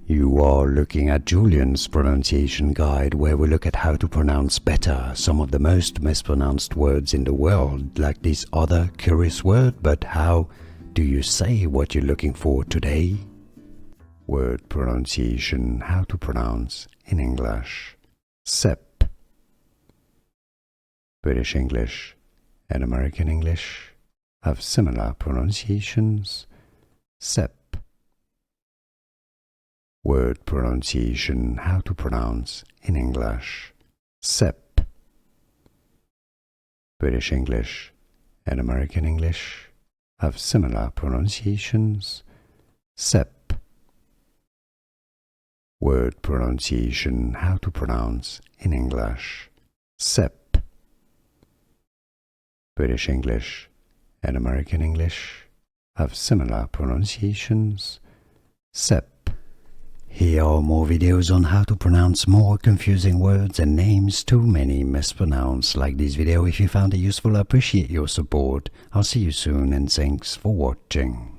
You are looking at Julian's pronunciation guide, where we look at how to pronounce better some of the most mispronounced words in the world, like this other curious word. But how do you say what you're looking for today? Word pronunciation, how to pronounce in English. Sep. British English and American English have similar pronunciations. Sep. Word pronunciation, how to pronounce in English. Sep. British English and American English have similar pronunciations. Sep. Word pronunciation, how to pronounce in English. Sep. British English and American English have similar pronunciations. Sep. Here are more videos on how to pronounce more confusing words and names too many mispronounced. Like this video if you found it useful. I appreciate your support. I'll see you soon and thanks for watching.